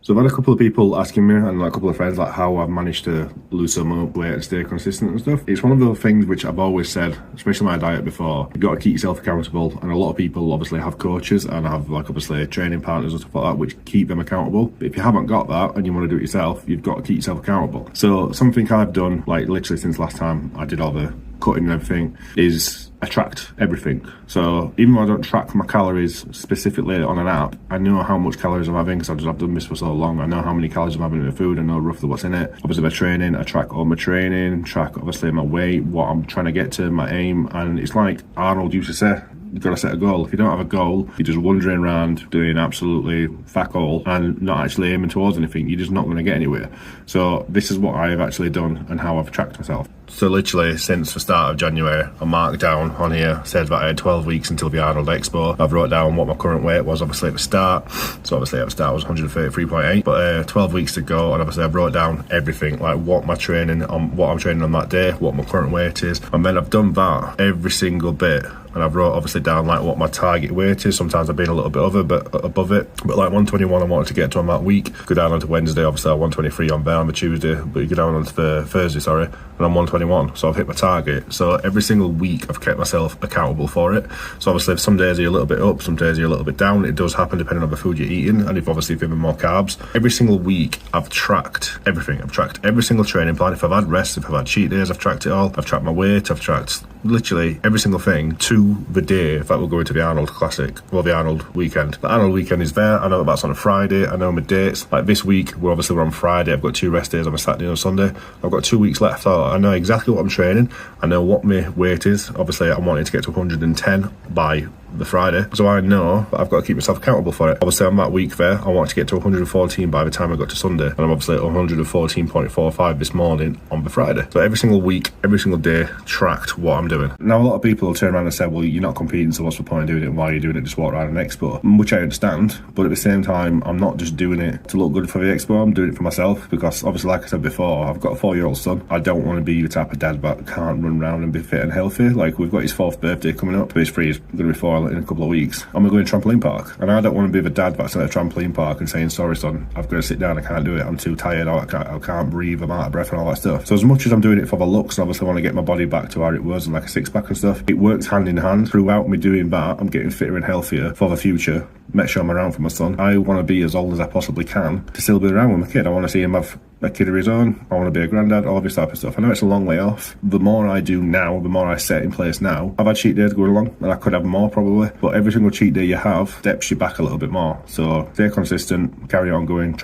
So I've had a couple of people asking me and like a couple of friends like how I've managed to lose so much weight and stay consistent and stuff. It's one of those things which I've always said, especially my diet before, you've got to keep yourself accountable, and a lot of people obviously have coaches and have like obviously training partners and stuff like that which keep them accountable. But if you haven't got that and you want to do it yourself, you've got to keep yourself accountable. So something I've done like literally since last time I did all the cutting and everything is I tracked everything. So even though I don't track my calories specifically on an app, I know how much calories I'm having because I've done this for so long. I know how many calories I'm having in the food. I know roughly what's in it. Obviously my training, I track all my training, track obviously my weight, what I'm trying to get to, my aim. And it's like Arnold used to say, you've got to set a goal. If you don't have a goal, you're just wandering around doing absolutely fuck all and not actually aiming towards anything. You're just not going to get anywhere. So this is what I have actually done and how I've tracked myself. So literally since the start of January, I marked down on here, said that I had 12 weeks until the Arnold Expo. I've wrote down what my current weight was obviously at the start. So obviously at the start was 133.8, but 12 weeks to go, and obviously I've wrote down everything, like what my training, what I'm training on that day, what my current weight is. And then I've done that every single bit. And I've wrote obviously down like what my target weight is. Sometimes I've been a little bit above it, but like 121 I wanted to get to on that week. Go down onto Wednesday, obviously I'm 123 on there on the Tuesday, but you go down onto the Thursday, and I'm 121. So I've hit my target. So every single week I've kept myself accountable for it. So obviously if some days you're a little bit up, some days you're a little bit down. It does happen depending on the food you're eating, and if you're given more carbs. Every single week I've tracked everything. I've tracked every single training plan. If I've had rest, if I've had cheat days, I've tracked it all. I've tracked my weight, I've tracked literally every single thing to the day that we're going to the Arnold Classic, or the Arnold weekend. The Arnold weekend is there. I know that's on a Friday. I know my dates. Like this week, we're on Friday. I've got 2 rest days on a Saturday and a Sunday. I've got 2 weeks left. I know exactly what I'm training. I know what my weight is. Obviously, I'm wanting to get to 110 by the Friday, so I know that I've got to keep myself accountable for it. Obviously on that week there, I want to get to 114 by the time I got to Sunday, and I'm obviously at 114.45 this morning on the Friday. So every single week, every single day, tracked what I'm doing. Now a lot of people will turn around and say, well, you're not competing, so what's the point of doing it, and why are you doing it, just walk around an expo? Which I understand, but at the same time, I'm not just doing it to look good for the expo, I'm doing it for myself, because obviously like I said before, I've got a 4-year-old son. I don't want to be the type of dad that can't run around and be fit and healthy. Like we've got his 4th birthday coming up, he's 3, he's going to be 4 in a couple of weeks, and we're going to trampoline park, and I don't want to be the dad that's at a trampoline park and saying, sorry son, I've got to sit down, I can't do it, I'm too tired, I can't breathe, I'm out of breath and all that stuff. So as much as I'm doing it for the looks and obviously want to get my body back to where it was and like a 6-pack and stuff, it works hand in hand. Throughout me doing that, I'm getting fitter and healthier for the future. Make sure I'm around for my son. I want to be as old as I possibly can to still be around with my kid. I want to see him have a kid of his own. I want to be a granddad, all this type of stuff. I know it's a long way off. The more I do now, the more I set in place now. I've had cheat days going along, and I could have more probably, but every single cheat day you have steps you back a little bit more. So stay consistent, carry on going.